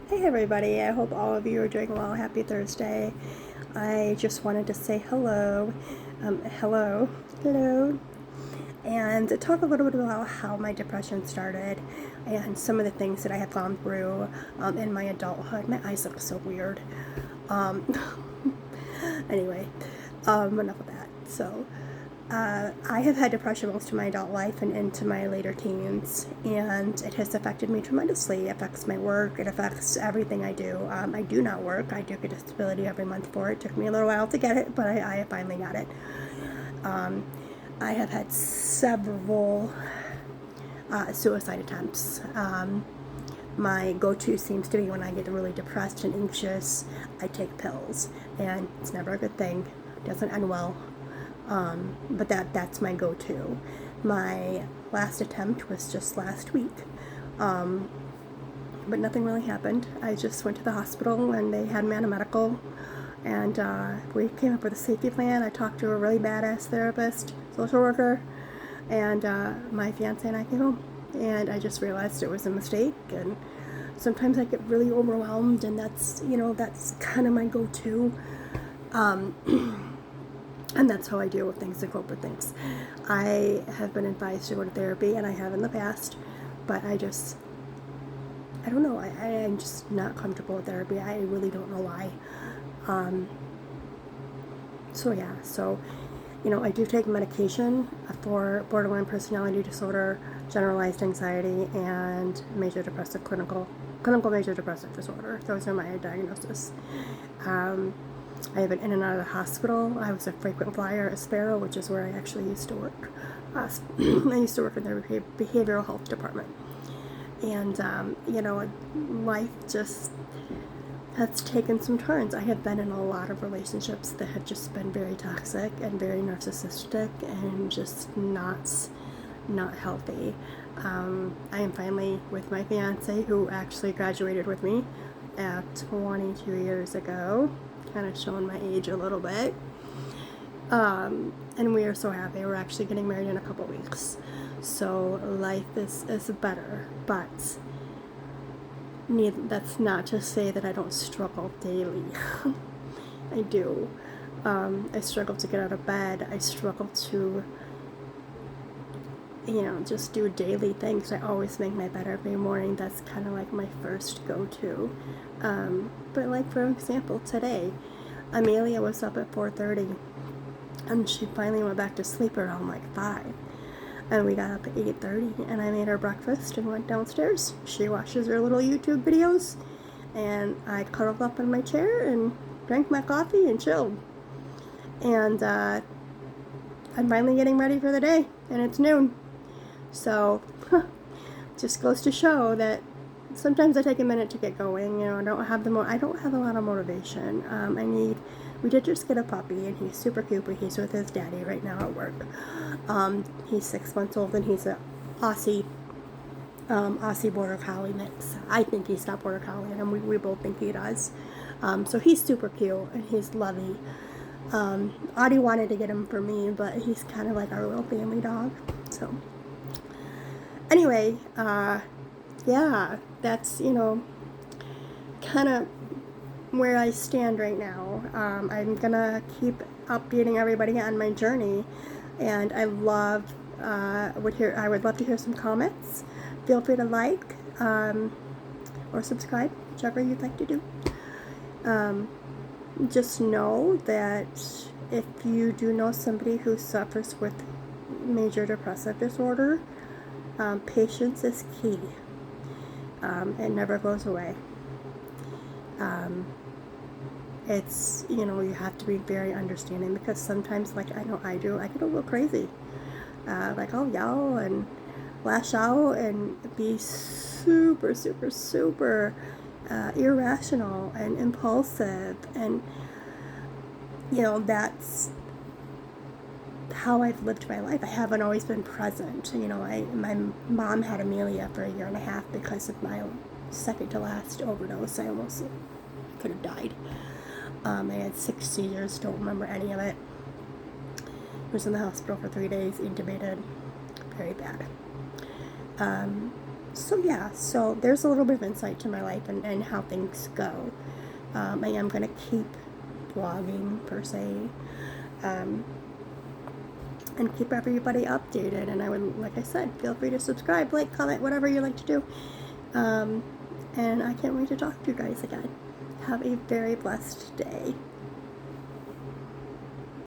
Hey everybody, I hope all of you are doing well. Happy Thursday. I just wanted to say hello, hello, and talk a little bit about how my depression started and some of the things that I have gone through in my adulthood. My eyes look so weird. Um, anyway, enough of that. I have had depression most of my adult life and into my later teens, and it has affected me tremendously. It affects my work, it affects everything I do. I do not work. I do get disability every month for it. It took me a little while to get it, but I finally got it. Um, I have had several suicide attempts. My go-to seems to be when I get really depressed and anxious, I take pills, and it's never a good thing. It doesn't end well. But that's my go-to. My last attempt was just last week, but nothing really happened. I just went to the hospital and they had me on a medical, and we came up with a safety plan. I talked to a really badass therapist, social worker, and my fiance and I came home, and I just realized it was a mistake. And sometimes I get really overwhelmed, and that's kind of my go-to. And that's how I deal with things and cope with things. I have been advised to go to therapy, and I have in the past, but I don't know. I'm just not comfortable with therapy. I really don't know why. I do take medication for borderline personality disorder, generalized anxiety, and clinical major depressive disorder. Those are my diagnoses. I have been in and out of the hospital. I was a frequent flyer at Sparrow, which is where I actually used to work. I used to work in their behavioral health department. And, life just has taken some turns. I have been in a lot of relationships that have just been very toxic and very narcissistic and just not healthy. I am finally with my fiance, who actually graduated with me at 22 years ago. Kind of showing my age a little bit. And we are so happy. We're actually getting married in a couple weeks. So life is better. But that's not to say that I don't struggle daily. I do. I struggle to get out of bed. I struggle to just do daily things. I always make my bed every morning. That's kind of like my first go-to. But like, for example, today, Amelia was up at 4:30, and she finally went back to sleep around like 5. And we got up at 8:30, and I made her breakfast and went downstairs. She watches her little YouTube videos, and I cuddled up in my chair and drank my coffee and chilled. And I'm finally getting ready for the day, and it's noon. So, just goes to show that sometimes I take a minute to get going. I don't have a lot of motivation. We did just get a puppy, and he's super cute, but he's with his daddy right now at work. He's 6 months old, and he's a Aussie Border Collie mix. I think he's not Border Collie, and we both think he does. So he's super cute, and he's lovey. Audie wanted to get him for me, but he's kind of like our little family dog. So anyway, that's, kind of where I stand right now. I'm gonna keep updating everybody on my journey, and I would love to hear some comments. Feel free to like or subscribe, whichever you'd like to do. Just know that if you do know somebody who suffers with major depressive disorder, patience is key. It never goes away. It's, you have to be very understanding, because sometimes, like I know I do, I get a little crazy. Like, I'll yell and lash out and be super, super, super irrational and impulsive, and that's how I've lived my life. I haven't always been present. My mom had Amelia for 1.5 years because of my second to last overdose. I almost could have died. I had 6 seizures, don't remember any of it. Was in the hospital for 3 days, intubated, very bad. So yeah, so there's a little bit of insight to my life and how things go. I am going to keep vlogging per se, and keep everybody updated. And I would, like I said, feel free to subscribe, like, comment, whatever you like to do. And I can't wait to talk to you guys again. Have a very blessed day.